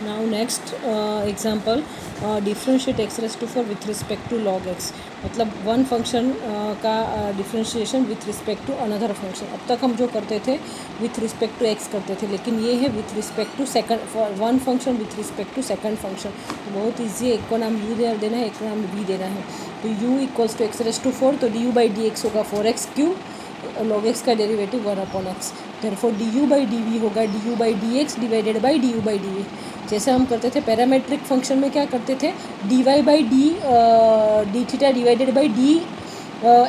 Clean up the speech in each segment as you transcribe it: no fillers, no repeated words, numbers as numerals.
Now next example, differentiate X raise to 4 with respect to log X. मतलब one function का differentiation with respect to another function. अब तक हम जो करते थे विथ रिस्पेक्ट टू एक्स करते थे, लेकिन ये है with respect to second one function with respect to second function. तो बहुत ईजी है, एक को नाम u देना है, एक को नाम v देना है। तो u equals to x raise to 4, तो d you by D x होगा 4x क्यूब, लॉग एक्स का derivative 1/x। Therefore D you by D we होगा d you by D x divided by d you by D v. जैसे हम करते थे parametric function में, क्या करते थे, D Y by D theta divided by D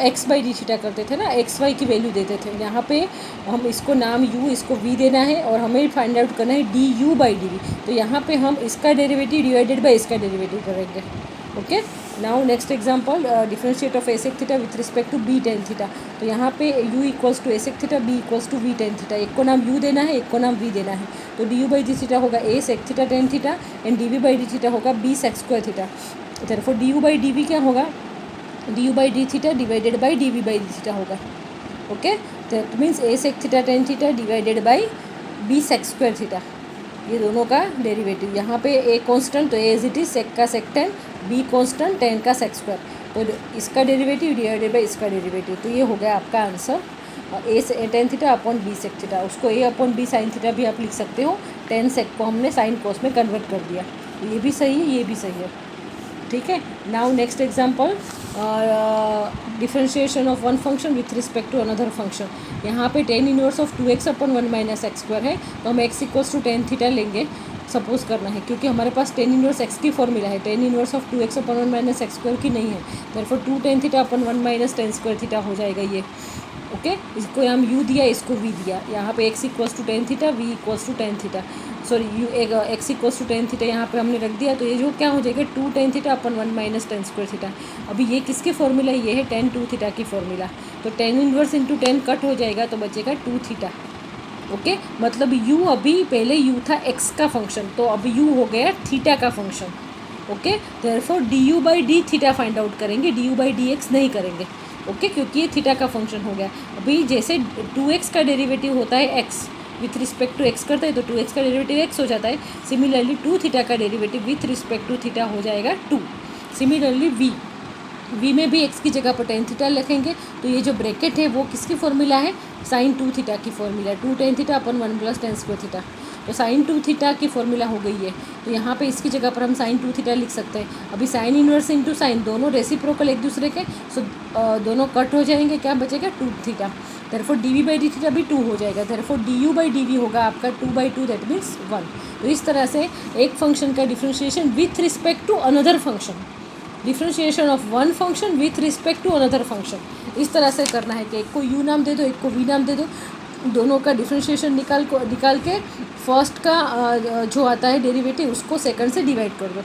x by D theta करते थे ना, एक्स वाई की वैल्यू देते थे। यहाँ पे हम इसको नाम u, इसको v देना है और हमें फाइंड आउट करना है D you by D V. तो यहाँ पे हम इसका डेरिवेटिव डिवाइडेड बाई इसका डेरिवेटिव करेंगे। Okay, now next example, differentiate of a sec theta with respect to B tan theta. तो यहाँ पे u equals to a sec theta, b equals to V tan theta. एक को नाम u देना है, एक को नाम v देना है। तो d you by D theta होगा a sec theta tan theta and d we by D theta होगा b sec square theta. Therefore D you by D v क्या होगा, d you by D theta divided by D we by D theta होगा। Okay, that means a sec theta tan theta divided by b sec square theta, ये दोनों का derivative. यहाँ पे a constant, तो a as it is sec का sec tan, b constant tan का sec square, तो इसका डेरिवेटिव डिवाइडेड बाई इसका डेरिवेटिव। तो ये हो गया आपका आंसर, a से tan theta upon b sec theta. उसको a upon b sine theta भी आप लिख सकते हो, टेन सेक को हमने साइन कोस में कन्वर्ट कर दिया। तो ये भी सही है, ये भी सही है, ठीक है। Now next example, differentiation of one function with respect to another function. यहाँ पे tan inverse of 2x upon 1 minus X square है, तो हम x equals to tan theta लेंगे, सपोज करना है, क्योंकि हमारे पास टेन इनवर्स x की फॉर्मूला है, tan inverse of 2x upon 1 minus X square की नहीं है। Therefore two tan theta upon 1 minus tan square theta हो जाएगा ये। ओके, इसको हम u दिया, इसको v दिया। यहाँ पे x equals to tan theta, v equals to tan theta, sorry U X equals to tan theta यहाँ पे हमने रख दिया। तो ये जो क्या हो जाएगा, two tan theta upon 1 minus tan square theta. अभी ये किसकी फॉर्मूला, ये है टेन टू थीटा की फॉर्मूला। तो tan inverse into tan cut हो जाएगा, तो बचेगा टू थीटा। ओके, मतलब u अभी पहले u था x का फंक्शन, तो अभी u हो गया थीटा का function. Okay, therefore D you by D theta find out करेंगे, d you by D x नहीं करेंगे। ओके, क्योंकि ये थीटा का फंक्शन हो गया। अभी जैसे 2x का डेरिवेटिव होता है x with respect to X करते हैं, तो 2x का डेरिवेटिव x हो जाता है। सिमिलरली टू थीटा का derivative with respect to theta हो जाएगा 2। सिमिलरली v में भी x की जगह पर टेन थीटा लिखेंगे, तो ये जो ब्रैकेट है वो किसकी फॉर्मूला है, साइन टू थीटा की formula, two tan theta upon 1 plus tan square theta. तो साइन टू थीटा की फॉर्मूला हो गई है, तो यहाँ पे इसकी जगह पर हम साइन टू थीटा लिख सकते हैं। अभी साइन इनवर्स इंटू साइन, दोनों रेसिप्रोकल एक दूसरे के, सो दोनों कट हो जाएंगे, क्या बचेगा, two theta. Therefore D we by D theta भी 2 हो जाएगा। Therefore D you by D we होगा आपका 2/2, दैट मीन्स 1। तो इस तरह से एक फंक्शन का differentiation with respect to another function, differentiation of one function with respect to another function, इस तरह से करना है कि एक को u नाम दे दो, एक को v नाम दे दो, दोनों का डिफरेंशिएशन निकाल के फर्स्ट का जो आता है डेरिवेटिव उसको सेकंड से डिवाइड कर दो।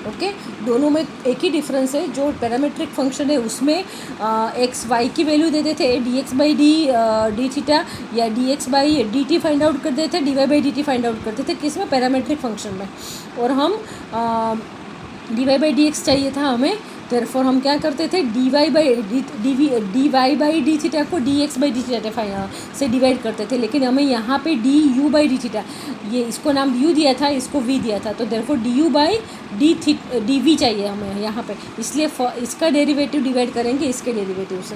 ओके, दोनों में एक ही डिफरेंस है, जो पैरामेट्रिक फंक्शन है उसमें एक्स वाई की वैल्यू दे देते हैं, d x by D theta या d x by d t find out कर देते हैं, d Y by d t find out करते थे, किसमें, पैरामेट्रिक फंक्शन में। और हम d Y by D x चाहिए था हमें, देयरफॉर हम क्या करते थे, D Y by D theta को d x by D theta से डिवाइड करते थे। लेकिन हमें यहाँ पे D you by D theta, ये इसको नाम u दिया था, इसको v दिया था, तो therefore D you by D V चाहिए हमें यहाँ पे, इसलिए इसका डेरिवेटिव डिवाइड करेंगे इसके डेरिवेटिव से।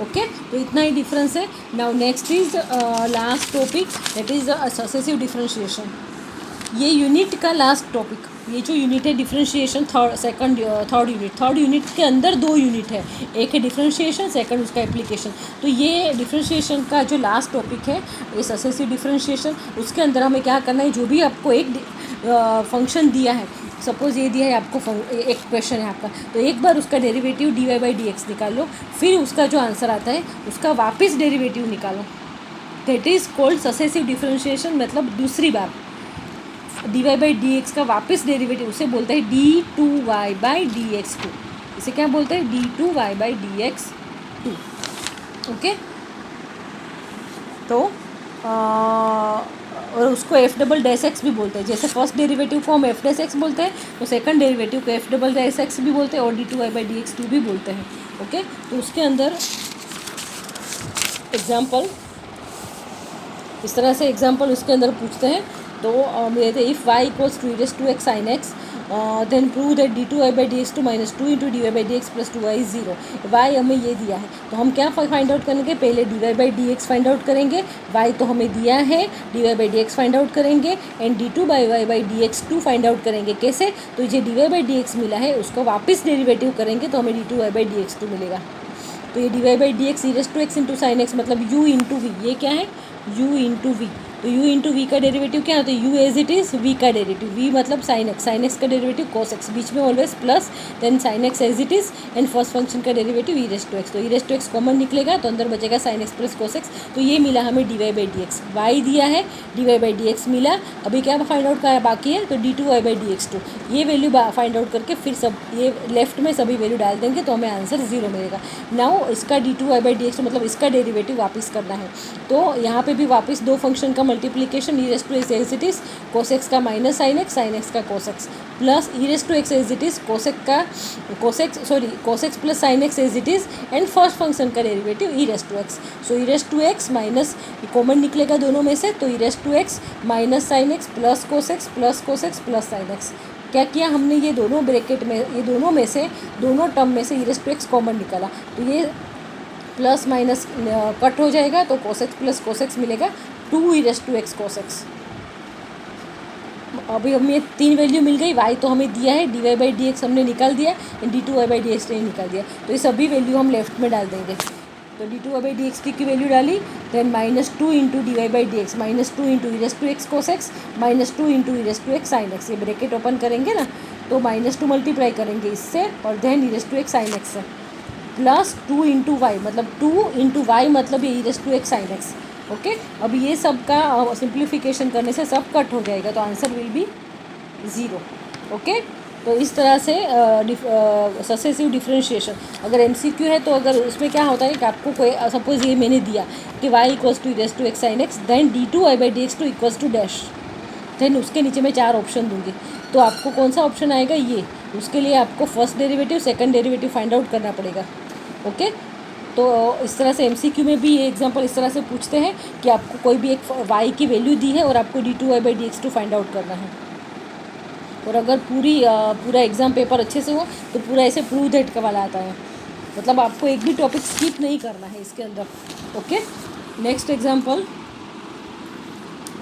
ओके, तो इतना ही डिफरेंस है। Now next is last topic, that is successive differentiation. ये यूनिट का लास्ट टॉपिक, ये जो यूनिट है डिफरेंशिएशन, थर्ड यूनिट के अंदर 2 यूनिट है, एक है डिफरेंशिएशन, सेकंड उसका एप्लीकेशन। तो ये डिफरेंशिएशन का जो लास्ट टॉपिक है, ये सक्सेसिव डिफरेंशिएशन, उसके अंदर हमें क्या करना है, जो भी आपको एक फंक्शन दिया है, सपोज ये दिया है आपको, एक क्वेश्चन है आपका, तो एक बार उसका derivative D Y by D X निकाल लो, फिर उसका जो आंसर आता है उसका वापस डेरिवेटिव निकालो, that is called successive differentiation. मतलब दूसरी बार d Y by D x का वापस डेरिवेटिव, उसे बोलते हैं d two Y by D x two, इसे क्या बोलते हैं, d two Y by D x two. Okay, तो और उसको एफ डबल डैश एक्स भी बोलते हैं। जैसे फर्स्ट डेरिवेटिव को हम एफ डैश एक्स बोलते हैं, तो सेकंड डेरिवेटिव को एफ डबल डैश एक्स भी बोलते हैं और D two Y by D x two भी बोलते हैं। ओके, तो उसके अंदर एग्जाम्पल, इस तरह से एग्जाम्पल उसके अंदर पूछते हैं मेरे थे if Y equals to E raise to X sine X then prove that D two Y by D x two minus two into D Y by D X plus two Y zero. Y हमें ये दिया है तो हम क्या find out करेंगे, पहले D Y by D x find out करेंगे, वाई तो हमें दिया है, D Y by D x find out करेंगे and D two by Y by D x two find out करेंगे। कैसे, तो ये D Y by D X मिला है उसको वापस डेरिवेटिव करेंगे तो हमें D two Y by D x to मिलेगा। तो ये D Y by D x E raise to x into sine x मतलब यू इंटू वी, ये क्या है u इंटू वी। तो u इंटू वी का डेरिवेटिव क्या होता है, u as it is, v का डेरिवेटिव, v मतलब साइन एक्स का डेरिवेटिव cos x, बीच में always plus, then sine x as it is and first function का derivative e raise to x. तो e raise to x common निकलेगा तो अंदर बचेगा sine x plus cos x। तो ये मिला हमें D Y by D X, Y दिया है, D Y by D X मिला। अभी क्या फाइंड आउट का बाकी है, तो D two Y by D x two, ये वैल्यू फाइंड आउट करके फिर सब ये लेफ्ट में सभी वैल्यू डाल देंगे तो हमें आंसर जीरो मिलेगा। नाउ इसका D two Y by D X मतलब इसका डेरिवेटिव वापस करना है। तो यहाँ पे भी वापस दो फंक्शन का multiplication, e raise to x as it is cos x का माइनस साइन एक्स का cos x plus e raise to x as it is cos x plus sine x as it is and first function का derivative e raise to x. So e raise to x minus common निकलेगा दोनों में से, तो e raise to x minus sine x plus cos x plus sine x. क्या किया हमने, ये दोनों ब्रैकेट में, ये दोनों में से, दोनों टर्म में से ई रेस टू एक्स कॉमन निकाला तो ये प्लस माइनस कट हो जाएगा तो cos x plus cos x मिलेगा 2 e raise to x cos x। अभी हमें तीन वैल्यू मिल गई, y तो हमें दिया है, D Y by D X हमने निकाल दिया and D two Y by D X ने निकाल दिया। तो ये सभी वैल्यू हम लेफ्ट में डाल देंगे। तो D two Y by D x की वैल्यू डाली, then minus two into D Y by D X, minus two into E raise to x cos x, minus two into E raise to X sine X. ये bracket open करेंगे ना तो minus two multiply करेंगे इससे और then E raise to X sine X से plus two into Y मतलब two into Y मतलब ये ई raise to X sine X. Okay, अब ये सब का सिंप्लीफिकेशन करने से सब कट हो जाएगा तो answer will be zero. Okay, तो इस तरह से सक्सेसिव डिफरेंशिएशन, अगर एमसीक्यू है तो अगर उसमें क्या होता है कि आपको कोई सपोज ये मैंने दिया कि Y equals to E raise to X sine X then D two Y by D x two equals to dash, then उसके नीचे मैं 4 ऑप्शन दूंगी तो आपको कौन सा ऑप्शन आएगा, ये। उसके लिए आपको first derivative second derivative find out करना पड़ेगा। ओके, तो इस तरह से एमसीक्यू में भी ये एग्जांपल इस तरह से पूछते हैं कि आपको कोई भी एक वाई की वैल्यू दी है और आपको d two Y by D x two find out करना है। और अगर पूरा एग्ज़ाम पेपर अच्छे से हो तो पूरा ऐसे प्रूव दैट का वाला आता है, मतलब आपको एक भी टॉपिक स्किप नहीं करना है इसके अंदर। Okay, next example,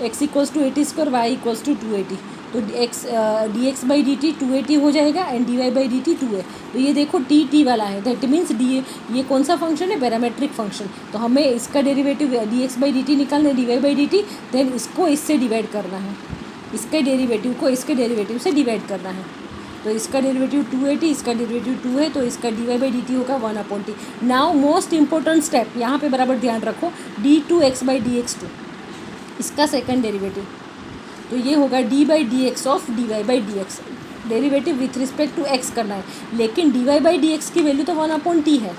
x equals to 80 square y equals to 280। तो d x by d t 280 हो जाएगा and d Y by d t 2 है। तो ये देखो टी वाला है, दैट मीन्स ये कौन सा फंक्शन है, पैरामेट्रिक फंक्शन। तो हमें इसका derivative d x by d t निकालना है, D Y by d t, then इसको इससे डिवाइड करना है, इसके डेरिवेटिव को इसके डेरिवेटिव से डिवाइड करना है। तो इसका डेरिवेटिव 280, इसका डेरिवेटिव 2 है तो इसका d Y by d t होगा 1/t। Now most important step यहाँ पे बराबर ध्यान रखो, d two x by D x two, इसका सेकंड डेरिवेटिव तो ये होगा d by D x of d Y by D x. Derivative with respect to x करना है, लेकिन d Y by D x की वैल्यू तो 1/t है,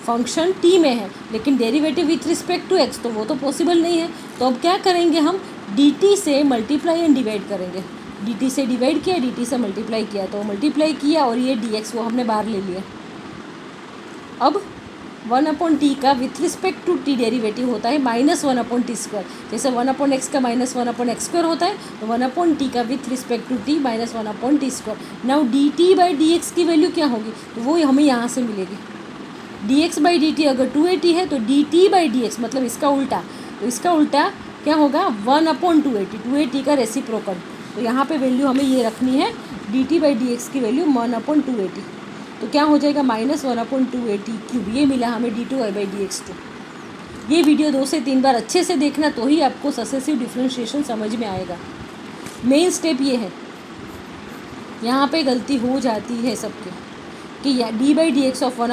फंक्शन t में है, लेकिन derivative with respect to x तो वो तो पॉसिबल नहीं है। तो अब क्या करेंगे हम, dt से मल्टीप्लाई एंड डिवाइड करेंगे। dt से डिवाइड किया, dt से मल्टीप्लाई किया, तो मल्टीप्लाई किया और ये dx वो हमने बाहर ले लिया। अब 1/t का with respect to t derivative होता है -1/t स्क्वायर। जैसे 1/x का -1/x स्क्वायर होता है तो 1/t का with respect to t -1/t square. Now dt by dx की वैल्यू क्या होगी, तो वो हमें यहाँ से मिलेगी। dx बाई dt अगर 280 है तो dt बाई dx मतलब इसका उल्टा, तो इसका उल्टा क्या होगा 1/280, 280 का रेसिप्रोकल। तो यहाँ पे वैल्यू हमें ये रखनी है, dt बाई dx की वैल्यू 1/280, तो क्या हो जाएगा -1/280 क्यूब। ये मिला हमें d2 y बाई dx2। ये वीडियो 2 से 3 बार अच्छे से देखना तो ही आपको सक्सेसिव डिफरेंशिएशन समझ में आएगा। मेन स्टेप ये है, यहाँ पे गलती हो जाती है सबके कि d बाई dx ऑफ 1/2